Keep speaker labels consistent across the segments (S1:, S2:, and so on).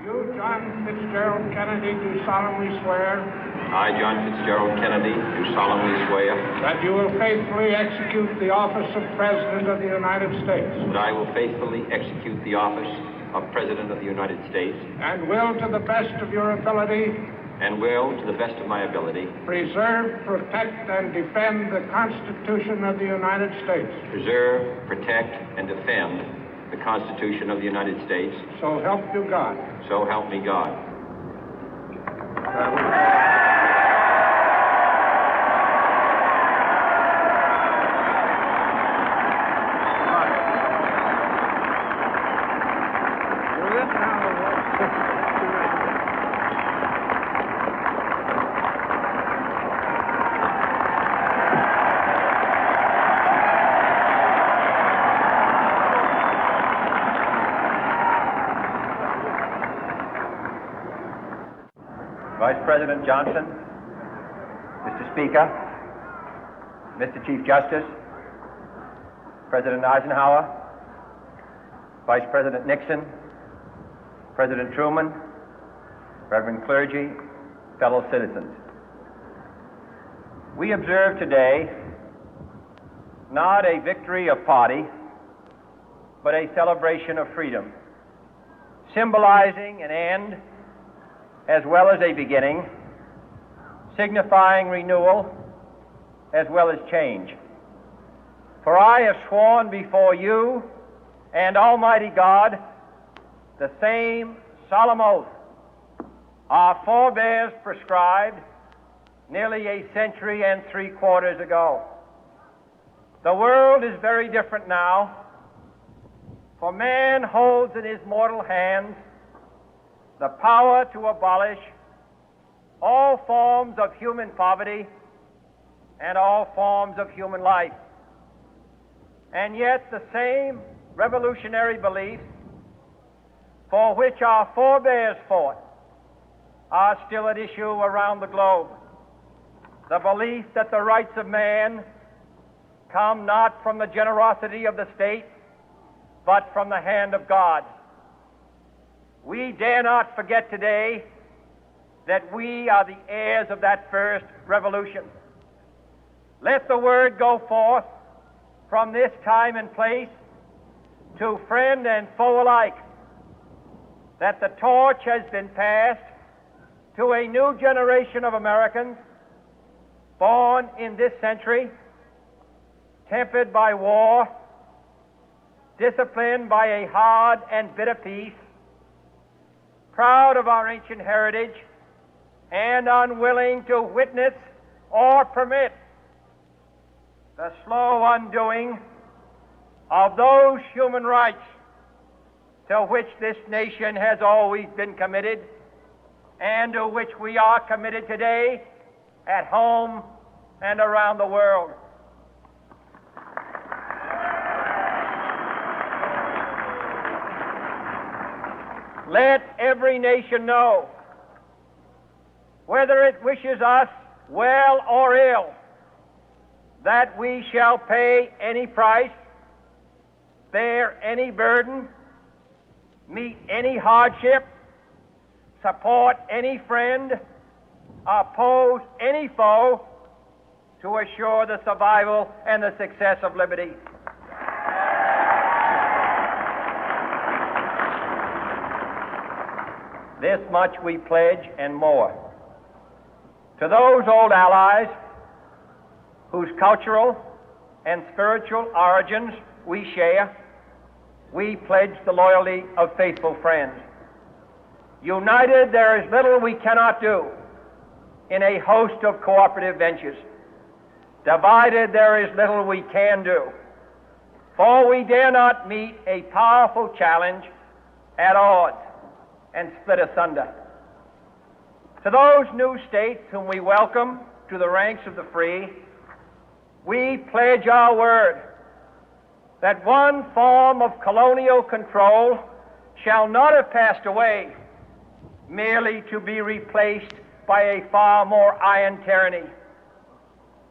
S1: You, John Fitzgerald Kennedy, do solemnly swear.
S2: I, John Fitzgerald Kennedy, do solemnly swear.
S1: That you will faithfully execute the office of President of the United States.
S2: That I will faithfully execute the office of President of the United States.
S1: And will, to the best of your ability.
S2: And will, to the best of my ability.
S1: Preserve, protect, and defend the Constitution of the United States.
S2: Preserve, protect, and defend the Constitution of the United States.
S1: So help you God.
S2: So help me God.
S3: Vice President Johnson, Mr. Speaker, Mr. Chief Justice, President Eisenhower, Vice President Nixon, President Truman, Reverend clergy, fellow citizens. We observe today not a victory of party, but a celebration of freedom, symbolizing an end as well as a beginning, signifying renewal as well as change. For I have sworn before you and Almighty God the same solemn oath our forebears prescribed nearly a century and 3/4 ago. The world is very different now, for man holds in his mortal hands the power to abolish all forms of human poverty and all forms of human life. And yet the same revolutionary beliefs for which our forebears fought are still at issue around the globe. The belief that the rights of man come not from the generosity of the state, but from the hand of God. We dare not forget today that we are the heirs of that first revolution. Let the word go forth from this time and place to friend and foe alike that the torch has been passed to a new generation of Americans born in this century, tempered by war, disciplined by a hard and bitter peace, proud of our ancient heritage, and unwilling to witness or permit the slow undoing of those human rights to which this nation has always been committed and to which we are committed today at home and around the world. Let every nation know, whether it wishes us well or ill, that we shall pay any price, bear any burden, meet any hardship, support any friend, oppose any foe to assure the survival and the success of liberty. This much we pledge and more. To those old allies whose cultural and spiritual origins we share, we pledge the loyalty of faithful friends. United, there is little we cannot do in a host of cooperative ventures. Divided, there is little we can do, for we dare not meet a powerful challenge at odds and split asunder. To those new states whom we welcome to the ranks of the free, we pledge our word that one form of colonial control shall not have passed away, merely to be replaced by a far more iron tyranny.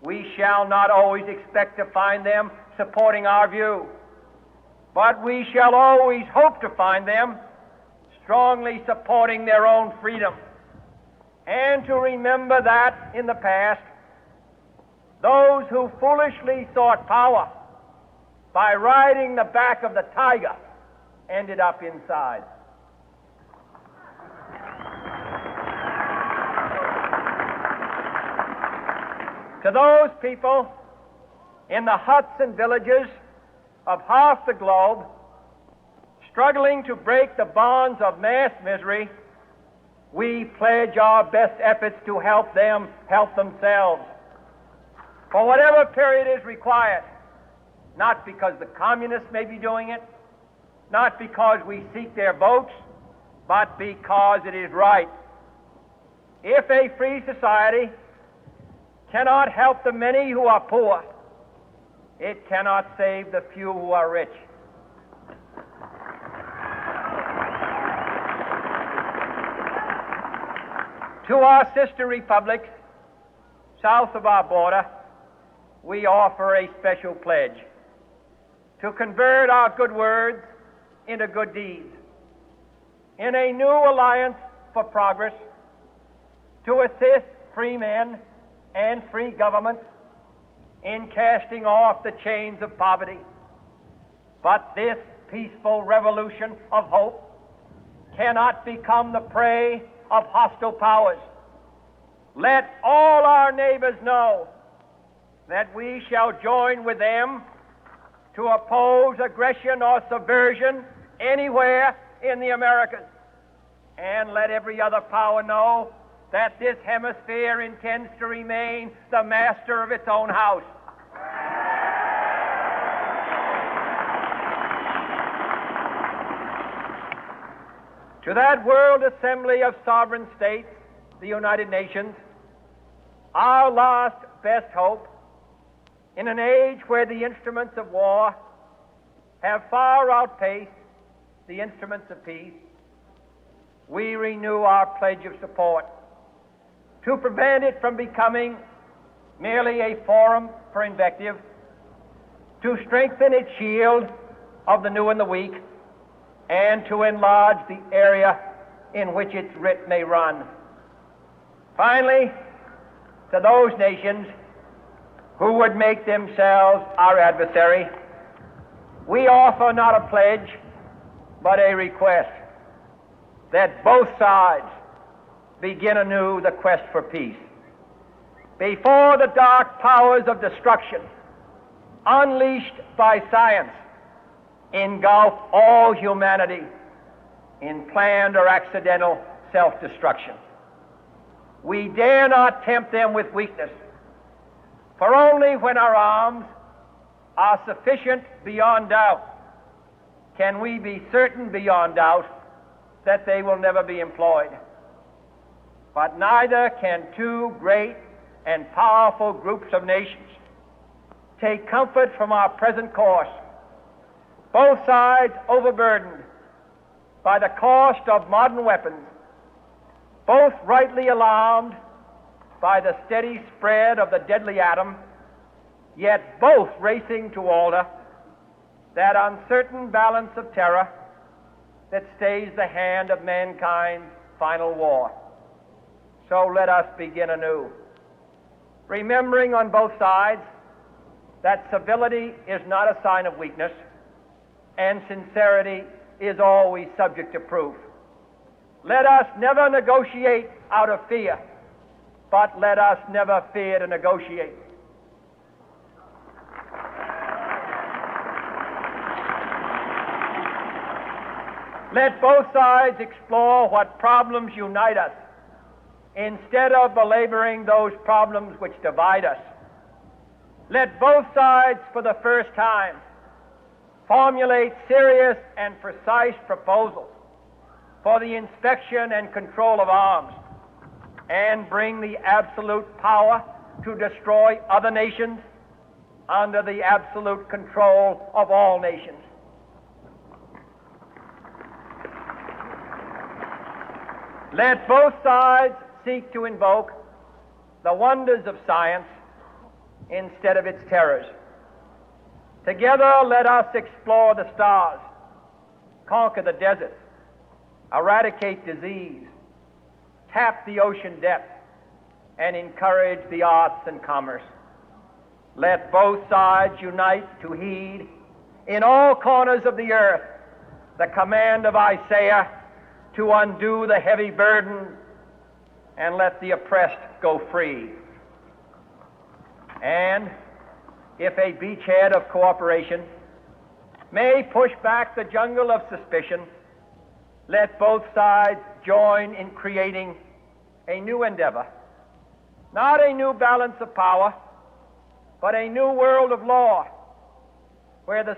S3: We shall not always expect to find them supporting our view, but we shall always hope to find them strongly supporting their own freedom, and to remember that in the past, those who foolishly sought power by riding the back of the tiger ended up inside. To those people in the huts and villages of half the globe struggling to break the bonds of mass misery, we pledge our best efforts to help them help themselves for whatever period is required, not because the communists may be doing it, not because we seek their votes, but because it is right. If a free society cannot help the many who are poor, it cannot save the few who are rich. To our sister republics south of our border, we offer a special pledge to convert our good words into good deeds, in a new alliance for progress, to assist free men and free governments in casting off the chains of poverty. But this peaceful revolution of hope cannot become the prey of hostile powers. Let all our neighbors know that we shall join with them to oppose aggression or subversion anywhere in the Americas. And let every other power know that this hemisphere intends to remain the master of its own house. To that World Assembly of Sovereign States, the United Nations, our last best hope, in an age where the instruments of war have far outpaced the instruments of peace, we renew our pledge of support to prevent it from becoming merely a forum for invective, to strengthen its shield of the new and the weak, and to enlarge the area in which its writ may run. Finally, to those nations who would make themselves our adversary, we offer not a pledge, but a request that both sides begin anew the quest for peace. Before the dark powers of destruction, unleashed by science, engulf all humanity in planned or accidental self-destruction, we dare not tempt them with weakness, for only when our arms are sufficient beyond doubt can we be certain beyond doubt that they will never be employed. But neither can two great and powerful groups of nations take comfort from our present course, both sides overburdened by the cost of modern weapons, both rightly alarmed by the steady spread of the deadly atom, yet both racing to alter that uncertain balance of terror that stays the hand of mankind's final war. So let us begin anew, remembering on both sides that civility is not a sign of weakness, and sincerity is always subject to proof. Let us never negotiate out of fear, but let us never fear to negotiate. Let both sides explore what problems unite us, instead of belaboring those problems which divide us. Let both sides, for the first time, formulate serious and precise proposals for the inspection and control of arms, and bring the absolute power to destroy other nations under the absolute control of all nations. Let both sides seek to invoke the wonders of science instead of its terrors. Together, let us explore the stars, conquer the deserts, eradicate disease, tap the ocean depth, and encourage the arts and commerce. Let both sides unite to heed in all corners of the earth the command of Isaiah to undo the heavy burden and let the oppressed go free. And if a beachhead of cooperation may push back the jungle of suspicion, let both sides join in creating a new endeavor, not a new balance of power, but a new world of law, where the